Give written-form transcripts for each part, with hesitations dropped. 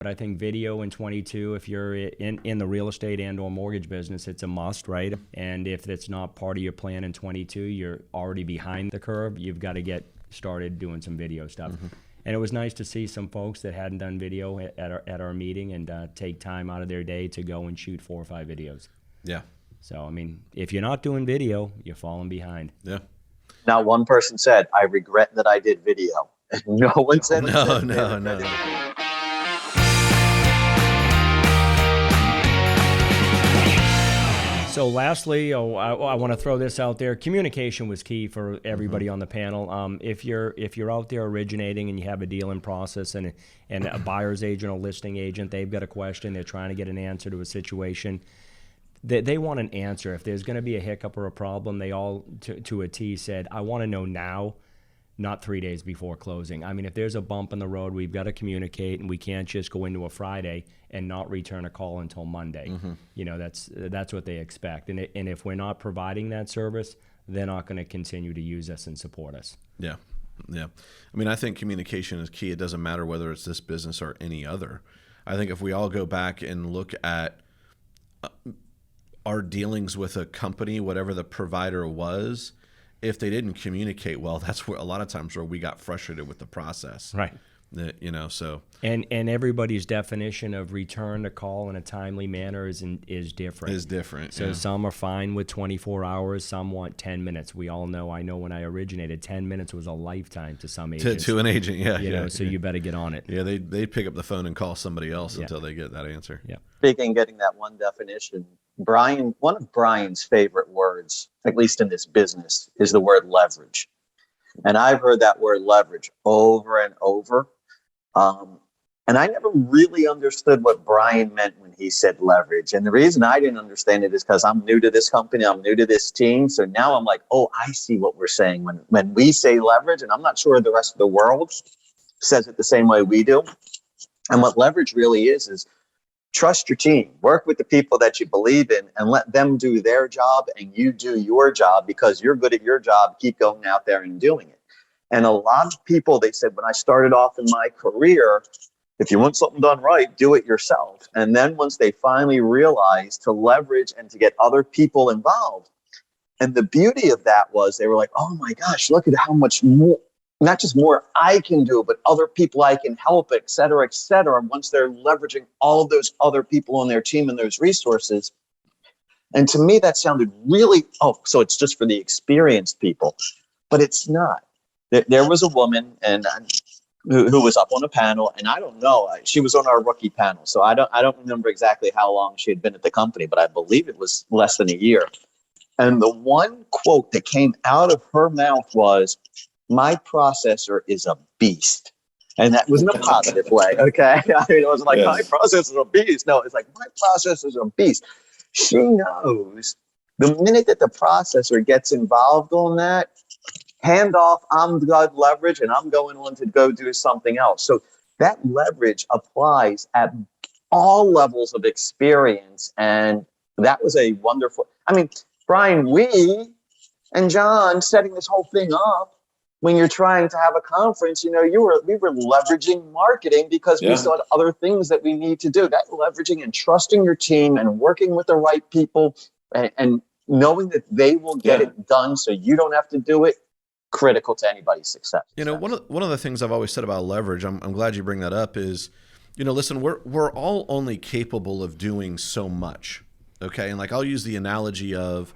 But I think video in 22, if you're in the real estate and or mortgage business, it's a must, right? And if it's not part of your plan in 22, you're already behind the curve. You've got to get started doing some video stuff. And it was nice to see some folks that hadn't done video at our meeting and take time out of their day to go and shoot 4 or 5 videos. Yeah. So, I mean, if you're not doing video, you're falling behind. Yeah. Now, one person said, I regret that I did video. And no one said No. So lastly, I want to throw this out there. Communication was key for everybody on the panel. If you're out there originating and you have a deal in process and a buyer's agent or listing agent, they've got a question, they're trying to get an answer to a situation, they want an answer. If there's going to be a hiccup or a problem, they all, to a T, said, I want to know now, not 3 days before closing. I mean, if there's a bump in the road, we've got to communicate, and we can't just go into a Friday and not return a call until Monday. You know, that's what they expect. And if we're not providing that service, they're not going to continue to use us and support us. Yeah. I mean, I think communication is key. It doesn't matter whether it's this business or any other. I think if we all go back and look at our dealings with a company, whatever the provider was, if they didn't communicate well, that's where a lot of times where we got frustrated with the process. Right. You know, so. And everybody's definition of return a call in a timely manner is different. Is different. So some are fine with 24 hours. Some want 10 minutes. We all know, I know when I originated, 10 minutes was a lifetime to some agents. To an agent, yeah. You know, so you better get on it. Yeah, they pick up the phone and call somebody else until they get that answer. Yeah. Speaking, getting that one definition, Bryan, one of Bryan's favorite words, at least in this business, is the word leverage. And I've heard that word leverage over and over. And I never really understood what Bryan meant when he said leverage. And the reason I didn't understand it is because I'm new to this company. I'm new to this team. So now I'm like, oh, I see what we're saying when we say leverage. And I'm not sure the rest of the world says it the same way we do. And what leverage really is trust your team, work with the people that you believe in, and let them do their job and you do your job because you're good at your job. Keep going out there and doing it. And a lot of people, they said, when I started off in my career, if you want something done right, do it yourself. And then once they finally realized to leverage and to get other people involved. And the beauty of that was they were like, oh my gosh, look at how much more, not just more I can do, but other people I can help, et cetera, et cetera. And once they're leveraging all of those other people on their team and those resources. And to me, that sounded really, so it's just for the experienced people, but it's not. There was a woman and who was up on a panel, and I don't know, she was on our rookie panel. So I don't remember exactly how long she had been at the company, but I believe it was less than a year. And the one quote that came out of her mouth was, my processor is a beast. And that was in a positive way. Okay. I mean, it wasn't like my processor is a beast. No, it's like my processor is a beast. She knows the minute that the processor gets involved on that, hand off, I'm got leverage and I'm going on to go do something else. So that leverage applies at all levels of experience. And that was a wonderful, I mean, Bryan, we and John setting this whole thing up, when you're trying to have a conference, you know, we were leveraging marketing because we saw other things that we need to do. That leveraging and trusting your team and working with the right people and knowing that they will get it done so you don't have to do it, critical to anybody's success. You know, one of the things I've always said about leverage, I'm glad you bring that up, is, you know, listen, we're all only capable of doing so much. Okay. And like, I'll use the analogy of,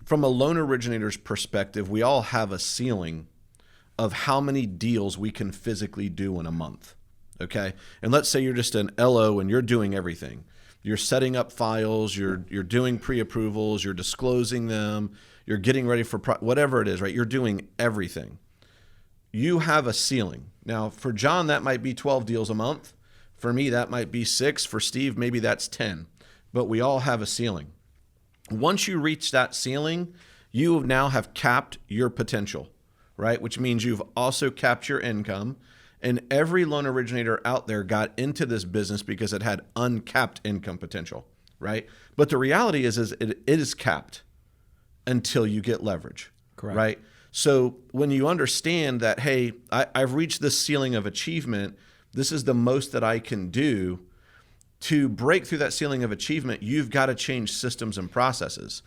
from a loan originator's perspective, we all have a ceiling of how many deals we can physically do in a month. Okay. And let's say you're just an LO and you're doing everything. You're setting up files, you're doing pre-approvals, you're disclosing them, you're getting ready for whatever it is, right? You're doing everything. You have a ceiling. Now, for John, that might be 12 deals a month. For me, that might be 6. For Steve, maybe that's 10. But we all have a ceiling. Once you reach that ceiling, you now have capped your potential, right? Which means you've also capped your income. And every loan originator out there got into this business because it had uncapped income potential, right? But the reality is it is capped until you get leverage, correct? Right? So when you understand that, hey, I've reached this ceiling of achievement, This is the most that I can do. To break through that ceiling of achievement, you've got to change systems and processes.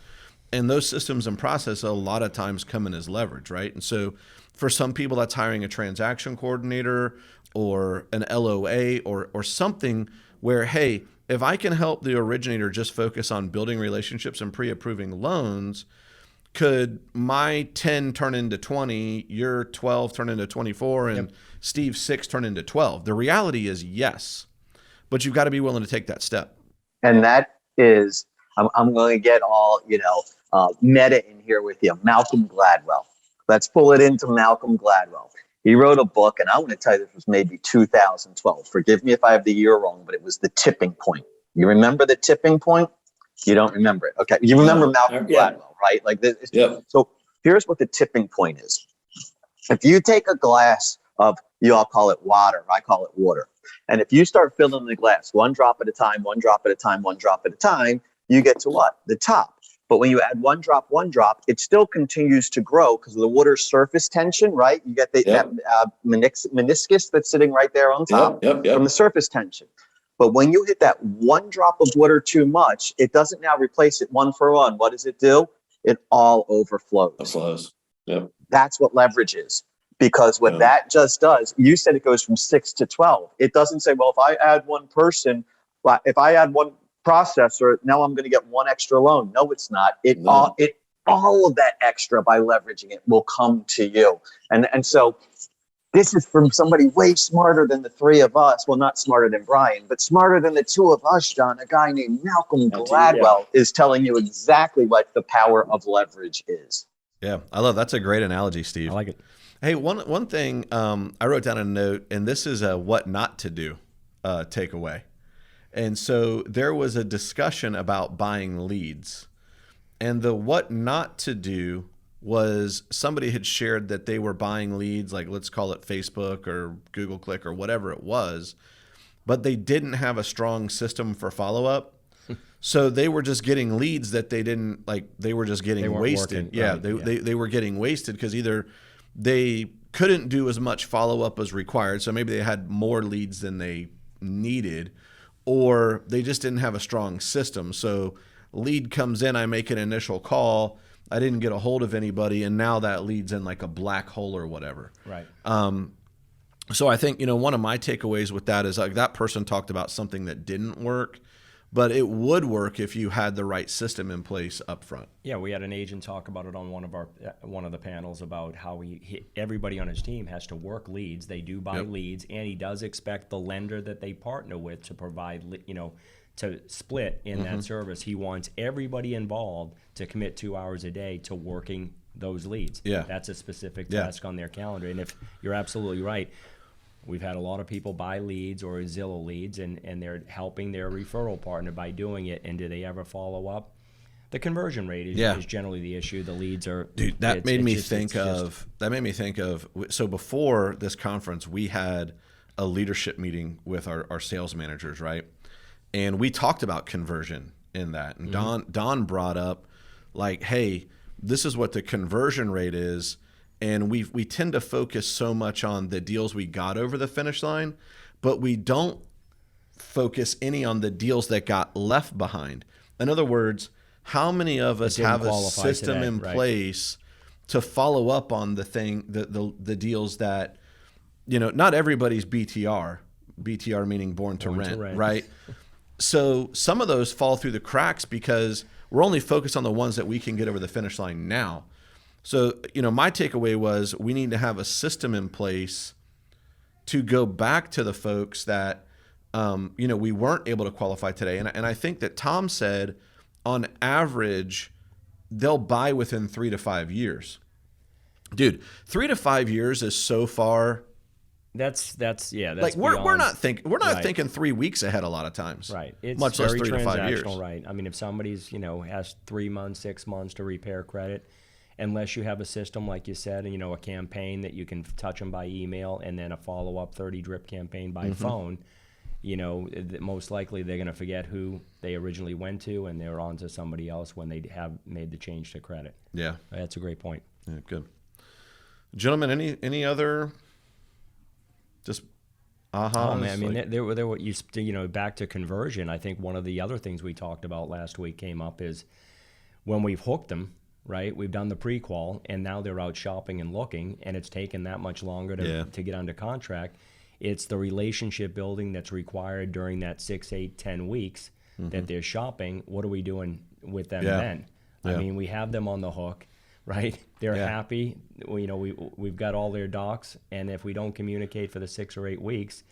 And those systems and processes a lot of times come in as leverage, right? And so for some people, that's hiring a transaction coordinator or an LOA or something where, hey, if I can help the originator just focus on building relationships and pre-approving loans, could my 10 turn into 20, your 12 turn into 24, and Steve's 6 turn into 12? The reality is yes. But you've got to be willing to take that step. And that is, I'm going to get all, meta in here with you. Malcolm Gladwell. Let's pull it into Malcolm Gladwell. He wrote a book, and I want to tell you this was maybe 2012. Forgive me if I have the year wrong, but it was The Tipping Point. You remember The Tipping Point? You don't remember it. Okay. You remember Malcolm Gladwell, right? Like this. Yep. So here's what the tipping point is. If you take a glass of, you all call it water, I call it water. And if you start filling the glass one drop at a time, one drop at a time, one drop at a time, you get to what? The top. But when you add one drop, it still continues to grow because of the water's surface tension, right? You get that meniscus that's sitting right there on top from the surface tension. But when you hit that one drop of water too much, it doesn't now replace it one for one. What does it do? It all overflows. It flows. Yep. That's what leverage is. Because what that just does, you said it goes from 6 to 12. It doesn't say, well, if I add one person, if I add one processor, now I'm going to get one extra loan. No, it's not. All of that extra by leveraging it will come to you. And so this is from somebody way smarter than the three of us. Well, not smarter than Bryan, but smarter than the two of us, John. A guy named Malcolm Gladwell is telling you exactly what the power of leverage is. Yeah, I love that's a great analogy, Steve. I like it. Hey, one thing I wrote down a note, and this is a what not to do takeaway. And so there was a discussion about buying leads. And the what not to do was somebody had shared that they were buying leads, like let's call it Facebook or Google Click or whatever it was, but they didn't have a strong system for follow-up. So they were just getting leads that they didn't like. They were just getting wasted. Working, yeah, right, they were getting wasted because either they couldn't do as much follow-up as required, so maybe they had more leads than they needed, or they just didn't have a strong system. So lead comes in, I make an initial call, I didn't get a hold of anybody, and now that lead's in like a black hole or whatever. Right. So I think, one of my takeaways with that is like that person talked about something that didn't work, but it would work if you had the right system in place up front. Yeah, we had an agent talk about it on one of the panels about how everybody on his team has to work leads. They do buy leads, and he does expect the lender that they partner with to provide, to split in that service. He wants everybody involved to commit 2 hours a day to working those leads. Yeah, that's a specific task on their calendar. And if you're absolutely right. We've had a lot of people buy leads or Zillow leads, and they're helping their referral partner by doing it. And do they ever follow up? The conversion rate is generally the issue. The leads are. Dude, that made me think of. So before this conference, we had a leadership meeting with our sales managers, right? And we talked about conversion in that. And Don brought up, like, hey, this is what the conversion rate is. And we tend to focus so much on the deals we got over the finish line, but we don't focus any on the deals that got left behind. In other words, how many of us have a system in place to follow up on the deals that, not everybody's BTR meaning born to rent, right? So some of those fall through the cracks because we're only focused on the ones that we can get over the finish line now. So, my takeaway was we need to have a system in place to go back to the folks that, we weren't able to qualify today. And I think that Tom said on average, they'll buy within 3 to 5 years. Dude, 3 to 5 years is so far. That's like we're not thinking 3 weeks ahead a lot of times. Right. It's much less very 3 to 5 years. Right. I mean, if somebody's, has 3 months, 6 months to repair credit, unless you have a system, like you said, a campaign that you can touch them by email and then a follow-up 30 drip campaign by phone, most likely they're going to forget who they originally went to and they're on to somebody else when they have made the change to credit. Yeah. That's a great point. Yeah, good. Gentlemen, any other just aha. Oh man, I mean, there were back to conversion. I think one of the other things we talked about last week came up is when we've hooked them, right? We've done the pre-qual, and now they're out shopping and looking, and it's taken that much longer to get under contract. It's the relationship building that's required during that 6, 8, 10 weeks that they're shopping. What are we doing with them then? I mean, we have them on the hook, right? They're happy. We've got all their docs, and if we don't communicate for the 6 or 8 weeks,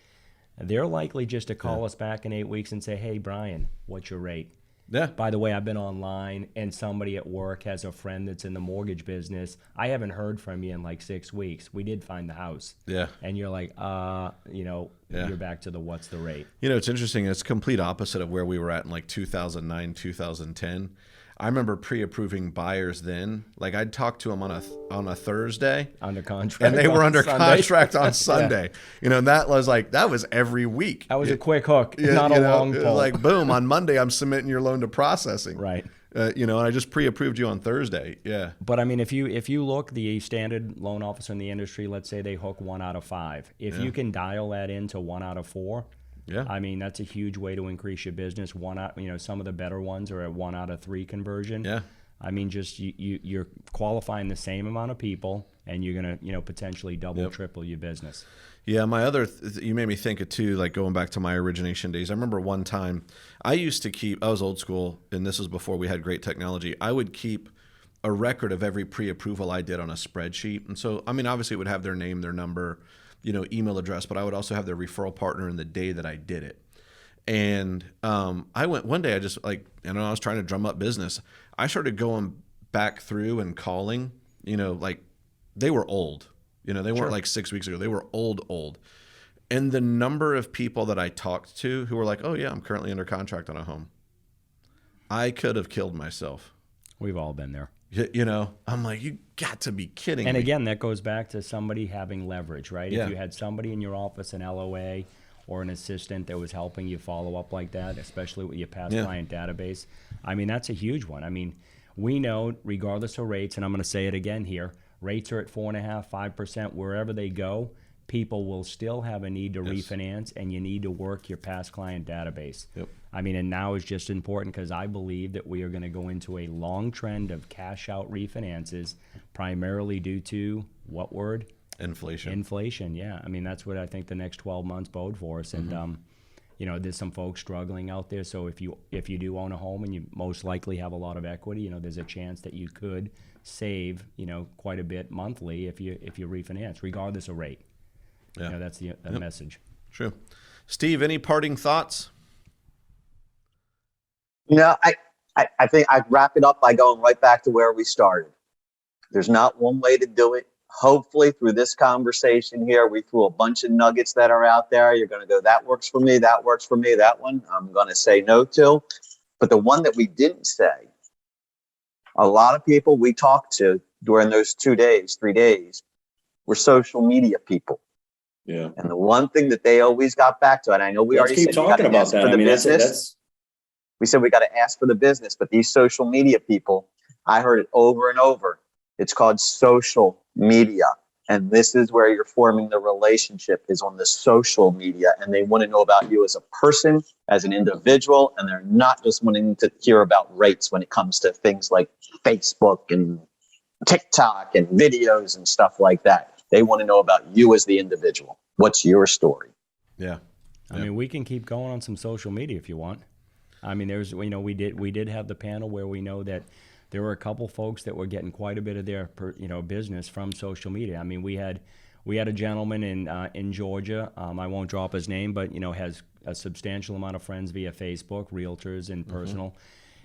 they're likely just to call us back in 8 weeks and say, "Hey, Bryan, what's your rate?" Yeah. By the way, I've been online, and somebody at work has a friend that's in the mortgage business. I haven't heard from you in like 6 weeks. We did find the house. Yeah. And you're like, you're back to the what's the rate. It's interesting. It's complete opposite of where we were at in like 2009, 2010. I remember pre-approving buyers then. Like I'd talk to them on a Thursday, under contract, and they were under Sunday. contract on Sunday. And that was every week. That was a quick hook, not a long pull. Like boom, on Monday I'm submitting your loan to processing. Right. And I just pre-approved you on Thursday. Yeah. But I mean, if you look, the standard loan officer in the industry, let's say they hook 1 out of 5. If you can dial that into 1 out of 4. Yeah. I mean, that's a huge way to increase your business. Some of the better ones are at 1 out of 3 conversion. Yeah. I mean, just you're qualifying the same amount of people, and you're gonna potentially double, triple your business. Yeah, you made me think of too, like going back to my origination days. I remember one time I was old school, and this was before we had great technology. I would keep a record of every pre-approval I did on a spreadsheet. And so, I mean, obviously it would have their name, their number, email address, but I would also have their referral partner and the day that I did it. And I went one day, I was trying to drum up business. I started going back through and calling, like they were old. They weren't like 6 weeks ago. They were old. And the number of people that I talked to who were like, "Oh yeah, I'm currently under contract on a home." I could have killed myself. We've all been there. I'm like, you got to be kidding me. And again, that goes back to somebody having leverage, right? Yeah. If you had somebody in your office, an LOA or an assistant that was helping you follow up like that, especially with your past client database, I mean, that's a huge one. I mean, we know regardless of rates, and I'm going to say it again here, rates are at 4.5%, 5%, wherever they go, people will still have a need to refinance, and you need to work your past client database. Yep. I mean, and now is just important because I believe that we are going to go into a long trend of cash out refinances, primarily due to what word? Inflation. Inflation, yeah. I mean, that's what I think the next 12 months bode for us. And, there's some folks struggling out there. So if you do own a home and you most likely have a lot of equity, there's a chance that you could save, quite a bit monthly if you refinance, regardless of rate. Yeah. That's the message. True. Steve, any parting thoughts? I think I'd wrap it up by going right back to where we started. There's not one way to do it. Hopefully through this conversation here, we threw a bunch of nuggets that are out there. You're going to go, that works for me, that works for me, that one I'm going to say no to. But the one that we didn't say, a lot of people we talked to during those 2 days, 3 days, were social media people. Yeah. And the one thing that they always got back to, and I know we Let's already keep said talking about that. I mean, we said we got to ask for the business, but these social media people, I heard it over and over. It's called social media. And this is where you're forming the relationship, is on the social media. And they want to know about you as a person, as an individual. And they're not just wanting to hear about rates when it comes to things like Facebook and TikTok and videos and stuff like that. They want to know about you as the individual. What's your story? Yeah. I mean, we can keep going on some social media if you want. I mean, we did have the panel where we know that there were a couple folks that were getting quite a bit of their business from social media. I mean, we had a gentleman in Georgia. I won't drop his name, but has a substantial amount of friends via Facebook, Realtors, and personal.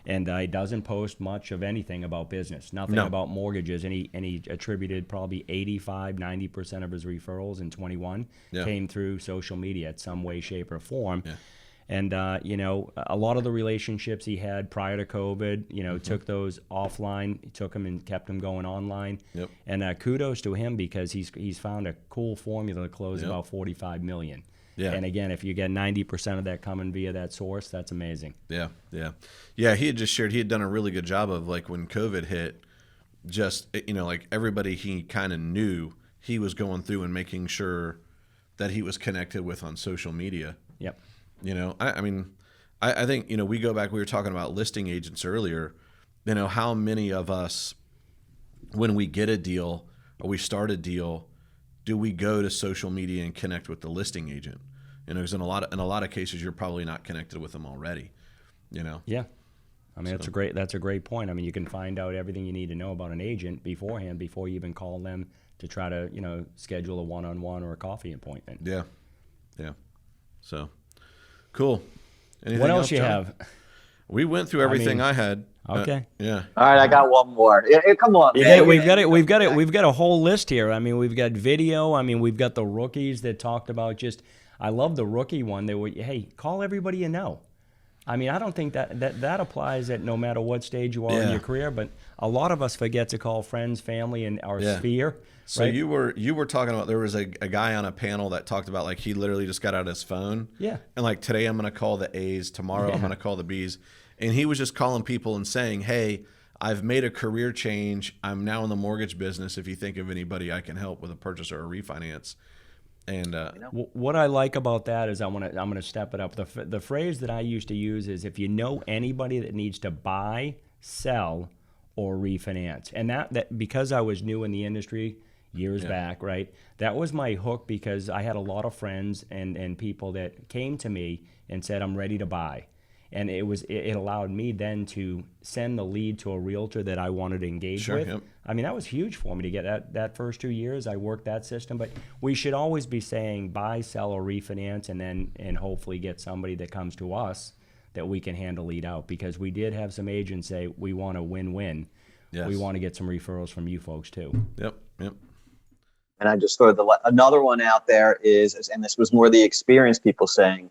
And he doesn't post much of anything about business, nothing about mortgages. And he attributed probably 85-90% of his referrals in 21 came through social media in some way, shape, or form. Yeah. And, a lot of the relationships he had prior to COVID, took those offline, took them and kept them going online. Yep. And kudos to him because he's found a cool formula to close about $45 million. Yeah. And again, if you get 90% of that coming via that source, that's amazing. Yeah. He had just shared he had done a really good job of, like, when COVID hit, just like everybody he kind of knew, he was going through and making sure that he was connected with on social media. Yep. You know, I mean, I think, you know, we go back, we were talking about listing agents earlier, you know, how many of us, when we get a deal or we start a deal, do we go to social media and connect with the listing agent? You know, because in a lot of cases, you're probably not connected with them already, you know? Yeah. I mean, that's a great point. I mean, you can find out everything you need to know about an agent beforehand before you even call them to try to, you know, schedule a one-on-one or a coffee appointment. Yeah. Yeah. So, cool. Anything What else you John? have? We went through everything I had. Okay. Yeah. All right, I got one more. Come on, man. We've got a whole list here. I mean, we've got video. I mean, we've got the rookies that talked about just. I love the rookie one. They were, hey, call everybody you know. I mean, I don't think that applies at no matter what stage you are in your career, but a lot of us forget to call friends, family, and our sphere. So right? you were talking about, there was a guy on a panel that talked about, like, he literally just got out his phone. Yeah. And like, today I'm going to call the A's, tomorrow I'm going to call the B's. And he was just calling people and saying, hey, I've made a career change. I'm now in the mortgage business. If you think of anybody I can help with a purchase or a refinance. And what I like about that is I'm gonna step it up. The phrase that I used to use is, if you know anybody that needs to buy, sell, or refinance, and that because I was new in the industry years back, right? That was my hook, because I had a lot of friends and people that came to me and said, I'm ready to buy. And it allowed me then to send the lead to a realtor that I wanted to engage with. Yep. I mean, that was huge for me to get that first 2 years. I worked that system, but we should always be saying buy, sell, or refinance, and hopefully get somebody that comes to us that we can handle lead out, because we did have some agents say we want a win-win. Yes. We want to get some referrals from you folks too. Yep. And I just throw another one out there is, and this was more the experienced people saying,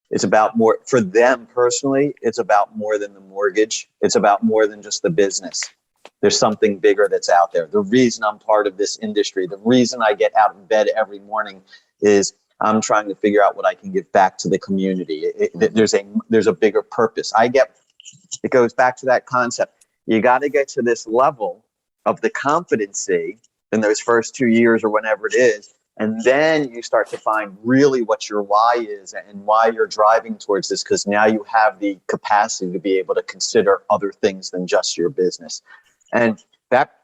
it's about more for them personally. It's about more than the mortgage. It's about more than just the business. There's something bigger that's out there. The reason I'm part of this industry, the reason I get out of bed every morning, is I'm trying to figure out what I can give back to the community. There's a bigger purpose. It goes back to that concept. You got to get to this level of the competency in those first 2 years or whenever it is. And then you start to find really what your why is and why you're driving towards this, because now you have the capacity to be able to consider other things than just your business. And that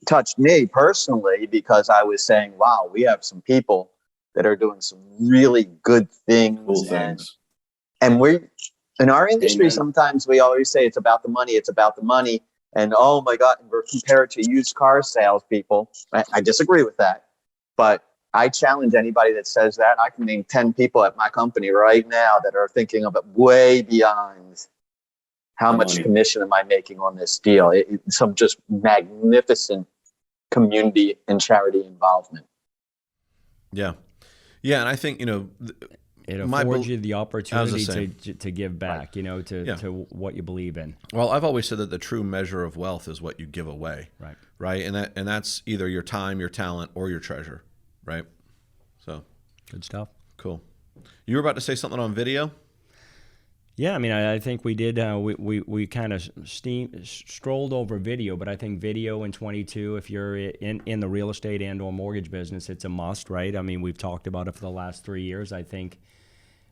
touched me personally, because I was saying, wow, we have some people that are doing some really good things. Cool things. And we, in our industry, sometimes we always say it's about the money. It's about the money. And oh my God, we're compared to used car salespeople. I disagree with that. But I challenge anybody that says that. I can name 10 people at my company right now that are thinking of it way beyond how much commission am I making on this deal. It's some just magnificent community and charity involvement. Yeah. Yeah. And I think, you know, it affords you the opportunity to give back, you know, to what you believe in. Well, I've always said that the true measure of wealth is what you give away. Right. And that's either your time, your talent, or your treasure. Right. So good stuff. Cool. You were about to say something on video? Yeah, I mean, I think we did. We kind of strolled over video, but I think video in 22, if you're in the real estate and or mortgage business, it's a must, right? I mean, we've talked about it for the last 3 years. I think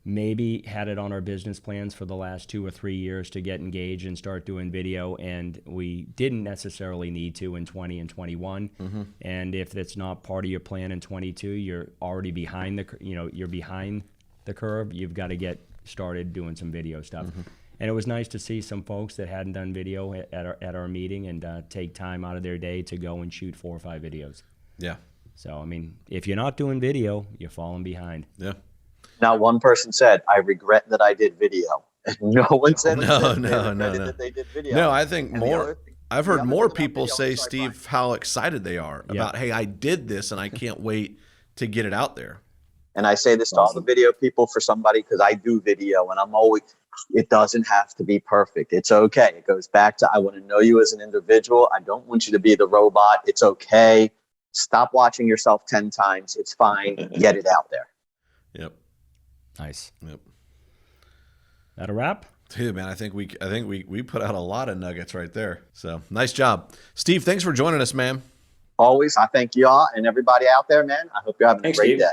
maybe had it on our business plans for the last 2 or 3 years to get engaged and start doing video, and we didn't necessarily need to in 20 and 21. Mm-hmm. And if it's not part of your plan in 22, you're already behind you're behind the curve. You've got to get started doing some video stuff. Mm-hmm. And it was nice to see some folks that hadn't done video at our meeting and take time out of their day to go and shoot 4 or 5 videos. Yeah. So, I mean, if you're not doing video, you're falling behind. Yeah. Not one person said, I regret that I did video. No one said no. that they did video. No, I think I've heard more people say, Steve, how excited they are about, hey, I did this and I can't wait to get it out there. And I say this to all the video people for somebody, because I do video and it doesn't have to be perfect. It's okay. It goes back to, I want to know you as an individual. I don't want you to be the robot. It's okay. Stop watching yourself 10 times. It's fine. Get it out there. Yep. Nice. Yep. That a wrap? Dude, man, I think we put out a lot of nuggets right there. So nice job. Steve, thanks for joining us, man. Always. I thank y'all and everybody out there, man. I hope you're having a great day.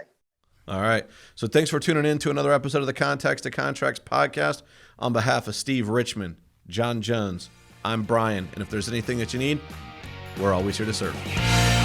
All right. So thanks for tuning in to another episode of the Context to Contracts podcast. On behalf of Steve Richman, John Jones, I'm Bryan. And if there's anything that you need, we're always here to serve.